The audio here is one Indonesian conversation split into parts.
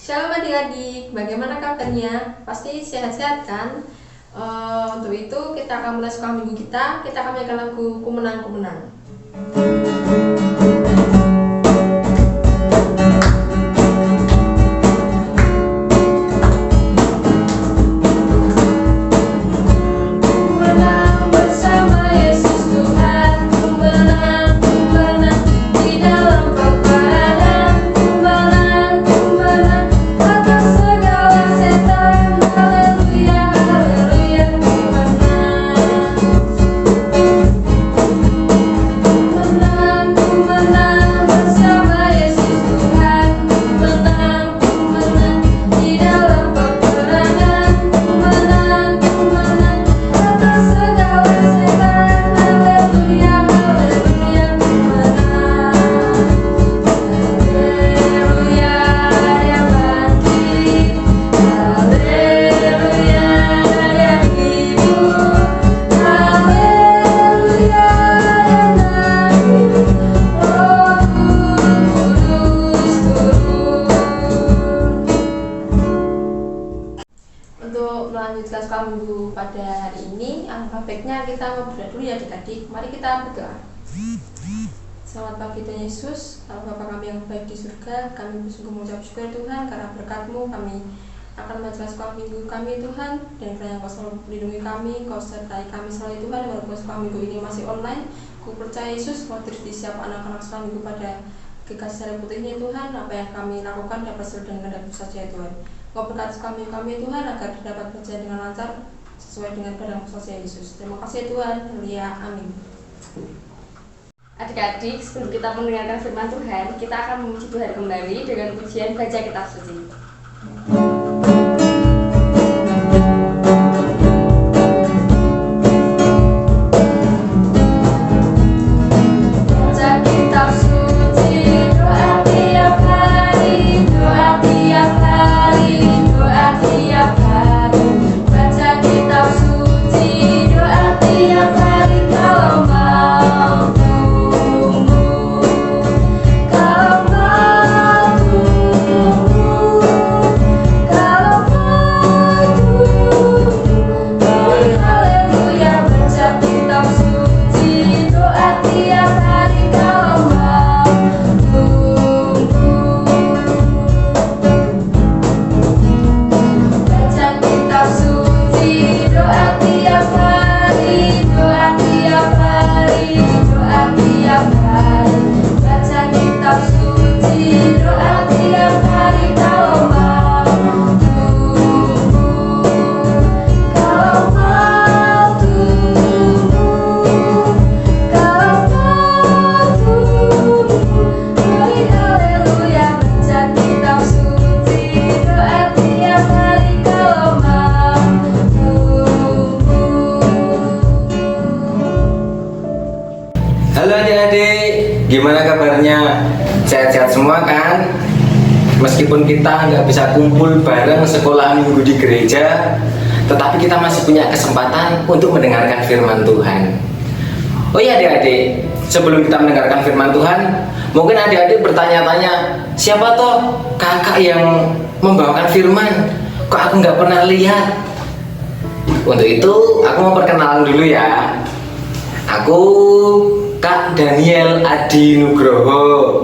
Shalom adik-adik, bagaimana kabarnya? Pasti sehat-sehat kan? Untuk itu kita akan mulai sekolah minggu kita akan menyanyikan lagu Ku Menang, Ku Menang. Untuk melanjutkan sekolah minggu pada hari ini, alangkah baiknya kita mau berdoa dulu ya adik-adik. Mari kita berdoa. Selamat pagi Tuhan Yesus, Allah Bapa kami yang baik di surga, kami bersungguh mengucap syukur Tuhan karena berkat-Mu kami akan melanjutkan sekolah minggu kami Tuhan, dan kiranya Kau selalu melindungi kami, Kau sertai kami selalu Tuhan. Walaupun sekolah minggu ini masih online, Ku percaya Yesus Kau terus di setiap anak-anak sekolah minggu pada kekasih Sari Putih ini Tuhan. Apa yang kami lakukan dapat sesuai dengan kehendak-Mu saja Tuhan. Kau berkati kami Tuhan agar dapat berjalan dengan lancar sesuai dengan kehendak-Mu saja Yesus. Terima kasih Tuhan. Haleluya. Amin. Adik-adik, sebelum kita mendengarkan firman Tuhan, kita akan memuji Tuhan kembali dengan pujian Baca Kitab Suci. Halo adik-adik, gimana kabarnya? Sehat-sehat semua kan? Meskipun kita nggak bisa kumpul bareng sekolah minggu di gereja, tetapi kita masih punya kesempatan untuk mendengarkan firman Tuhan. Oh iya adik-adik, sebelum kita mendengarkan firman Tuhan, mungkin adik-adik bertanya-tanya, siapa toh kakak yang membawakan firman? Kok aku nggak pernah lihat? Untuk itu, aku mau perkenalan dulu ya. Aku Kak Daniel Adi Nugroho.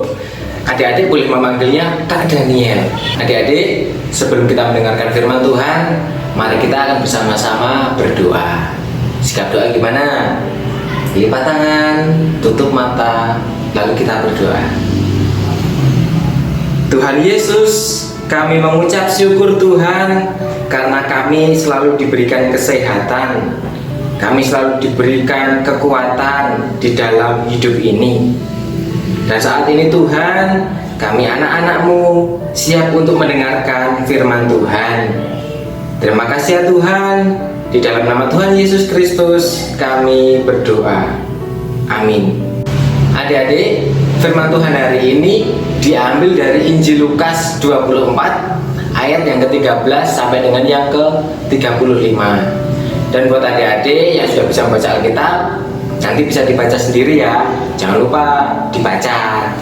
Adik-adik boleh memanggilnya Kak Daniel. Adik-adik, sebelum kita mendengarkan firman Tuhan, mari kita akan bersama-sama berdoa. Sikap doa gimana? Lipat tangan, tutup mata, lalu kita berdoa. Tuhan Yesus, kami mengucap syukur Tuhan karena kami selalu diberikan kesehatan. Kami selalu diberikan kekuatan di dalam hidup ini. Dan saat ini Tuhan, kami anak-anak-Mu siap untuk mendengarkan firman Tuhan. Terima kasih ya Tuhan. Di dalam nama Tuhan Yesus Kristus kami berdoa. Amin. Adik-adik, firman Tuhan hari ini diambil dari Injil Lukas 24 ayat yang ke-13 sampai dengan yang ke-35. Dan buat adik-adik yang sudah bisa membaca Alkitab, nanti bisa dibaca sendiri ya. Jangan lupa dibaca.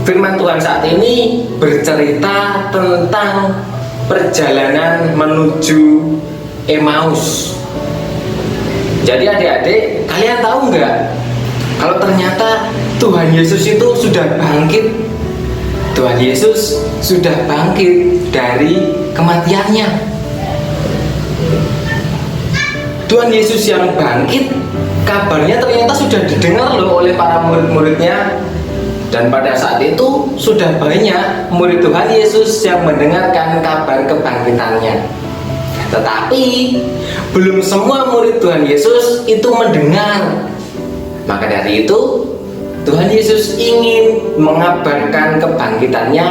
Firman Tuhan saat ini bercerita tentang perjalanan menuju Emmaus. Jadi adik-adik, kalian tahu nggak kalau ternyata Tuhan Yesus itu sudah bangkit? Tuhan Yesus sudah bangkit dari kematiannya. Tuhan Yesus yang bangkit, kabarnya ternyata sudah didengar loh oleh para murid-muridnya. Dan pada saat itu sudah banyak murid Tuhan Yesus yang mendengarkan kabar kebangkitannya. Tetapi belum semua murid Tuhan Yesus itu mendengar. Maka dari itu Tuhan Yesus ingin mengabarkan kebangkitannya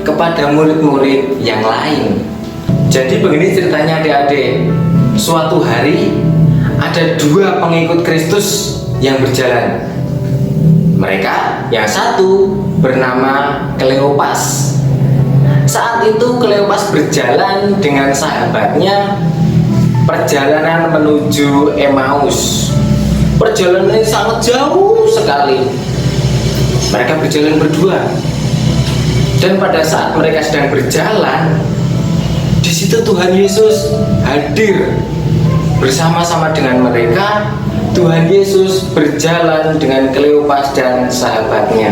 kepada murid-murid yang lain. Jadi begini ceritanya adik-adik. Suatu hari ada dua pengikut Kristus yang berjalan. Mereka yang satu bernama Kleopas. Saat itu Kleopas berjalan dengan sahabatnya perjalanan menuju Emmaus. Perjalanan ini sangat jauh sekali. Mereka berjalan berdua. Dan pada saat mereka sedang berjalan, di situ Tuhan Yesus hadir bersama-sama dengan mereka. Tuhan Yesus berjalan dengan Kleopas dan sahabatnya.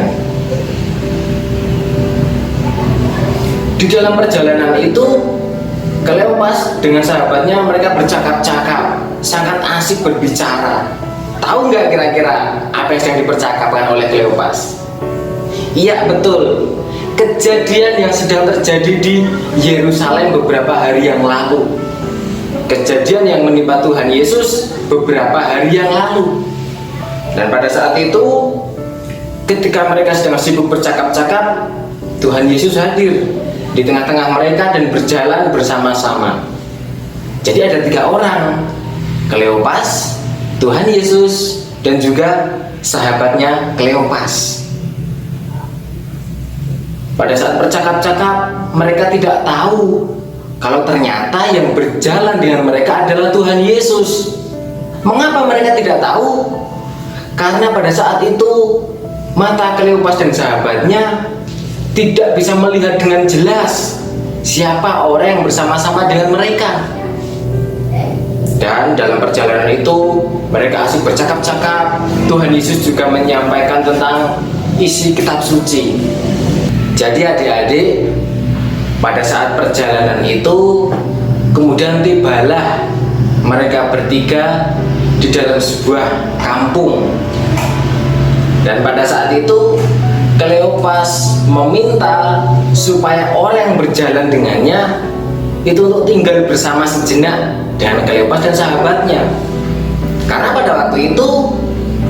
Di dalam perjalanan itu, Kleopas dengan sahabatnya mereka bercakap-cakap, sangat asik berbicara. Tahu nggak kira-kira apa yang sedang dipercakapkan oleh Kleopas? Iya betul, kejadian yang sedang terjadi di Yerusalem beberapa hari yang lalu. Kejadian yang menimpa Tuhan Yesus beberapa hari yang lalu. Dan pada saat itu, ketika mereka sedang sibuk bercakap-cakap, Tuhan Yesus hadir di tengah-tengah mereka dan berjalan bersama-sama. Jadi ada 3 orang, Kleopas, Tuhan Yesus, dan juga sahabatnya Kleopas. Pada saat bercakap-cakap, mereka tidak tahu kalau ternyata yang berjalan dengan mereka adalah Tuhan Yesus. Mengapa mereka tidak tahu? Karena pada saat itu mata Kleopas dan sahabatnya tidak bisa melihat dengan jelas siapa orang yang bersama-sama dengan mereka. Dan dalam perjalanan itu mereka asik bercakap-cakap. Tuhan Yesus juga menyampaikan tentang isi kitab suci. Jadi adik-adik, pada saat perjalanan itu kemudian tibalah mereka bertiga di dalam sebuah kampung. Dan pada saat itu Kleopas meminta supaya orang yang berjalan dengannya itu untuk tinggal bersama sejenak dengan Kleopas dan sahabatnya. Karena pada waktu itu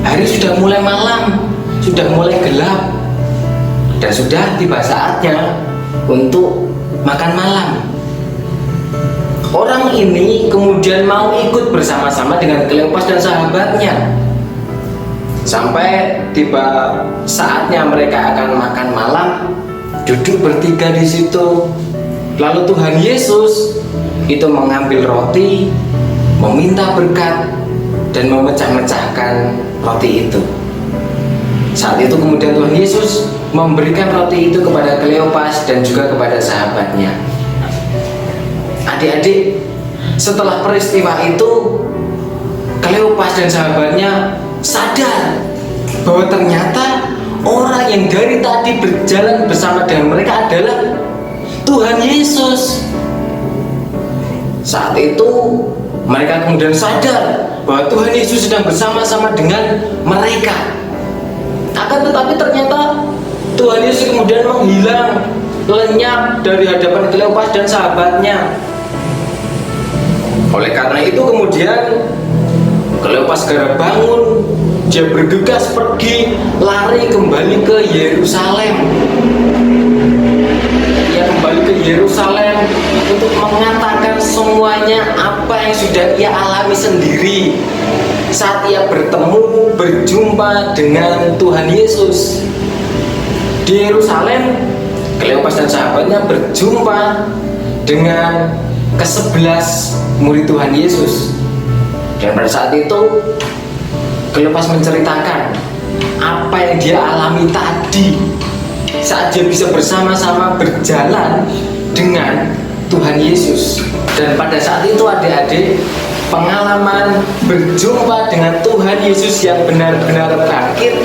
hari sudah mulai malam, sudah mulai gelap, dan sudah tiba saatnya untuk makan malam. Orang ini kemudian mau ikut bersama-sama dengan Kleopas dan sahabatnya. Sampai tiba saatnya mereka akan makan malam, duduk bertiga di situ. Lalu Tuhan Yesus itu mengambil roti, meminta berkat, dan memecah-mecahkan roti itu. Saat itu kemudian Tuhan Yesus memberikan roti itu kepada Kleopas dan juga kepada sahabatnya. Adik-adik, setelah peristiwa itu Kleopas dan sahabatnya sadar bahwa ternyata orang yang dari tadi berjalan bersama dengan mereka adalah Tuhan Yesus. Saat itu mereka kemudian sadar bahwa Tuhan Yesus sedang bersama-sama dengan mereka. Akan tetapi ternyata Tuhan Yesus kemudian menghilang, lenyap dari hadapan Kleopas dan sahabatnya. Oleh karena itu kemudian Kleopas segera bangun, dia bergegas pergi, lari kembali ke Yerusalem. Dia kembali ke Yerusalem untuk mengatakan semuanya apa yang sudah ia alami sendiri saat ia bertemu, berjumpa dengan Tuhan Yesus. Di Yerusalem, Kleopas dan sahabatnya berjumpa dengan ke-11 murid Tuhan Yesus. Dan pada saat itu Kleopas menceritakan apa yang dia alami tadi saat dia bisa bersama-sama berjalan dengan Tuhan Yesus. Dan pada saat itu adik-adik, pengalaman berjumpa dengan Tuhan Yesus yang benar-benar bangkit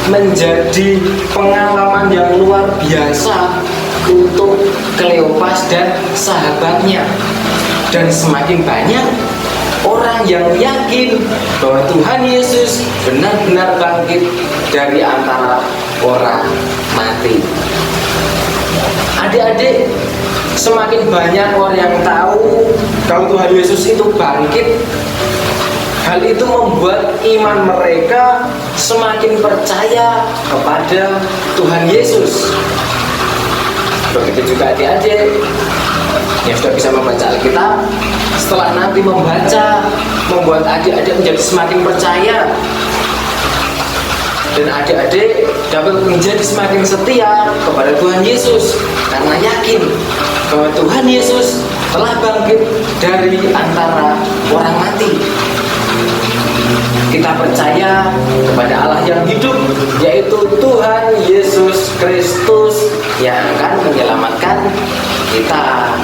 menjadi pengalaman yang luar biasa untuk Kleopas dan sahabatnya. Dan semakin banyak orang yang yakin bahwa Tuhan Yesus benar-benar bangkit dari antara orang mati. Adik-adik, semakin banyak orang yang tahu kalau Tuhan Yesus itu bangkit, hal itu membuat iman mereka semakin percaya kepada Tuhan Yesus. Begitu juga adik-adik yang sudah bisa membaca Alkitab, setelah nanti membaca, membuat adik-adik menjadi semakin percaya, dan adik-adik dapat menjadi semakin setia kepada Tuhan Yesus karena yakin bahwa Tuhan Yesus telah bangkit dari antara orang mati. Kita percaya kepada Allah yang hidup, yaitu Tuhan Yesus Kristus yang akan menyelamatkan kita.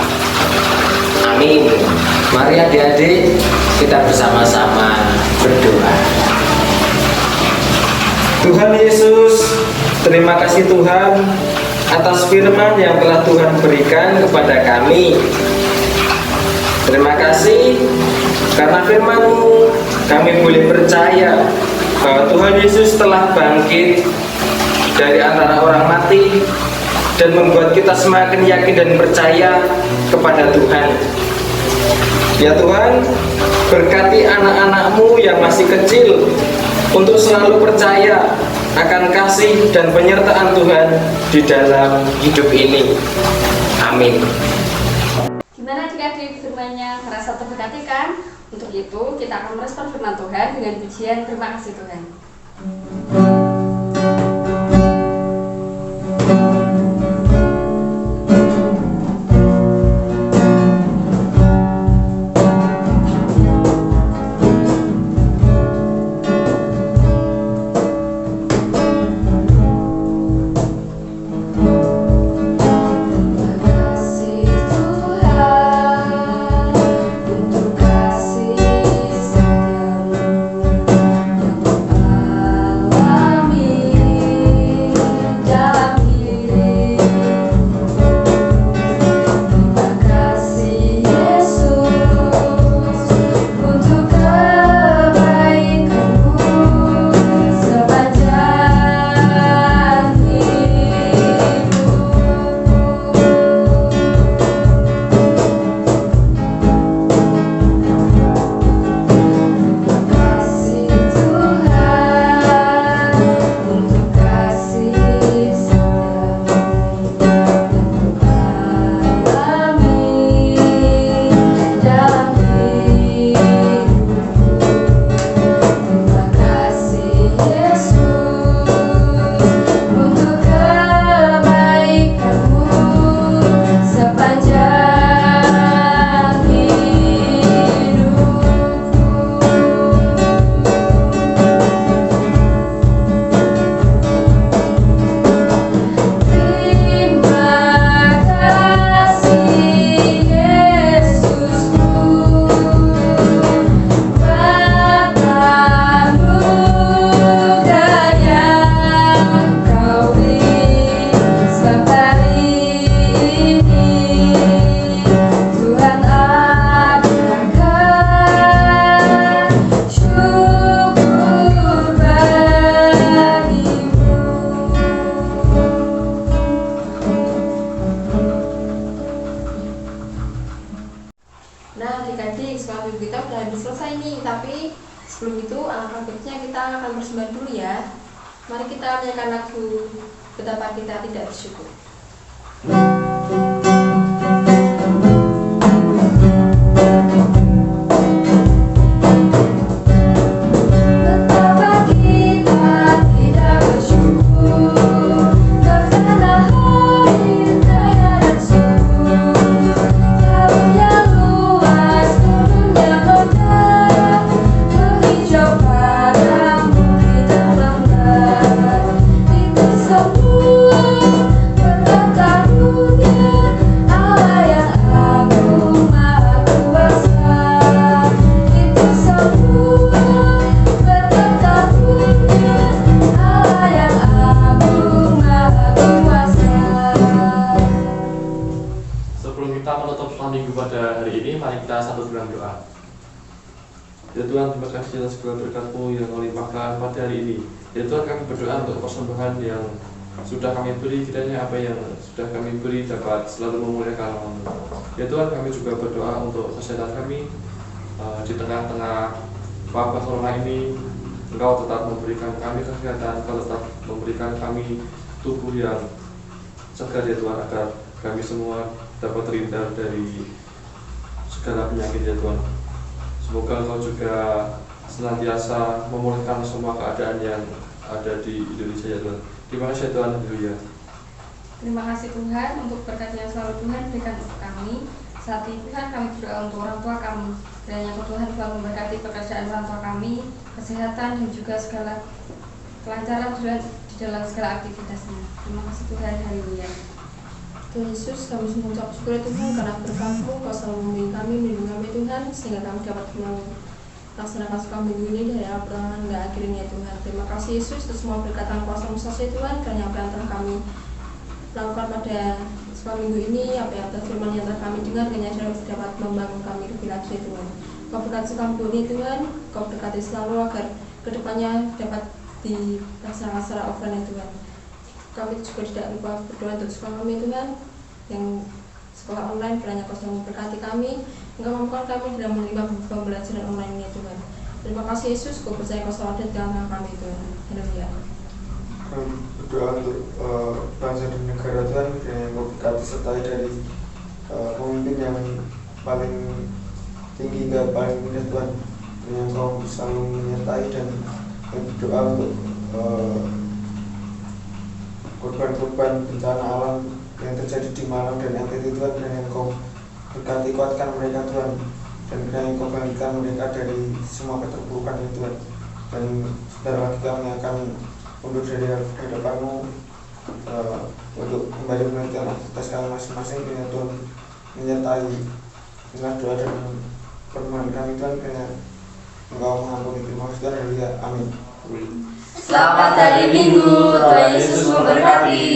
Amin. Mari adik-adik kita bersama-sama berdoa. Tuhan Yesus, terima kasih Tuhan atas firman yang telah Tuhan berikan kepada kami. Terima kasih karena firman-Mu kami boleh percaya bahwa Tuhan Yesus telah bangkit dari antara orang mati dan membuat kita semakin yakin dan percaya kepada Tuhan. Ya Tuhan, berkati anak-anak-Mu yang masih kecil untuk selalu percaya akan kasih dan penyertaan Tuhan di dalam hidup ini. Amin. Gimana adik-adik, firman-Nya merasa terberkati kan? Untuk itu kita akan merespon firman Tuhan dengan pujian terima kasih Tuhan. Sebelum itu, alangkah baiknya kita akan bersembah dulu ya. Mari kita menyanyikan lagu Betapa Kita Tidak Bersyukur. Ya Tuhan, terima kasih atas segala berkat-Mu yang Kau limpahkan pada hari ini. Ya Tuhan, kami berdoa untuk persembahan yang sudah kami beri, kiranya apa yang sudah kami beri dapat selalu memuliakan nama-Mu. Ya Tuhan, kami juga berdoa untuk kesehatan kami di tengah-tengah wabah corona ini. Engkau tetap memberikan kami kesehatan, Engkau tetap memberikan kami tubuh yang segar ya Tuhan, agar kami semua dapat terhindar dari segala penyakit ya Tuhan. Semoga Engkau juga senantiasa memulihkan semua keadaan yang ada di Indonesia ya Tuhan. Terima kasih Tuhan. Haleluya. Terima kasih Tuhan untuk berkat yang selalu Tuhan berikan untuk kami. Saat ini Tuhan, kami berdoa untuk orang tua kami. Dan yang Tuhan telah memberkati pekerjaan orang tua kami, kesehatan dan juga segala kelancaran Tuhan di dalam segala aktivitasnya. Terima kasih Tuhan. Haleluya. Tuhan Yesus, kami mengucap syukur Tuhan karena berkat-Mu, Kau selalu membimbing kami, melindungi kami Tuhan, sehingga kami dapat melaksanakan suka minggu ini dari awal perjalanan hingga akhirnya Tuhan. Terima kasih Yesus untuk semua berkatan kuasa musasi Tuhan, karena apa yang telah kami lakukan pada suka minggu ini, apa yang telah firman yang telah kami dengar, kiranya dapat membangun kami lebih lagi Tuhan. Kau berkati suka minggu ini Tuhan, Kau berkati selalu agar kedepannya dapat dilaksanakan secara offline Tuhan. Kami juga tidak lupa berdoa untuk sekolah kami Tuhan, yang sekolah online, kiranya Kau selalu memberkati kami, Engkau mampukan kami dalam menerima pembelajaran online ini Tuhan. Terima kasih Yesus, Kau percaya Kau selalu ada di dalam kami Tuhan. Haleluya. Kami berdoa untuk bangsa dan negara Tuhan, yang Kau berkati sertai dari pemimpin yang paling tinggi hingga paling rendah Tuhan, yang Kau selalu menyertai, dan kami berdoa untuk korban-korban bencana alam yang terjadi di Malang dan NTT Tuhan, dan yang Kau berkati kuatkan mereka Tuhan, dan yang Kau bangkitkan mereka dari semua keterpurukan itu Tuhan. Dan sebentar lagi kami akan mundur dari hadapan-Mu untuk kembali melanjutkan aktivitas kami masing-masing, dengan Tuhan menyertai dengan doa dan permohonan kami Tuhan, kiranya Engkau mengampuni. Terima kasih Tuhan. Haleluya. Amin. Selamat hari Minggu, Tuhan Yesus memberkati.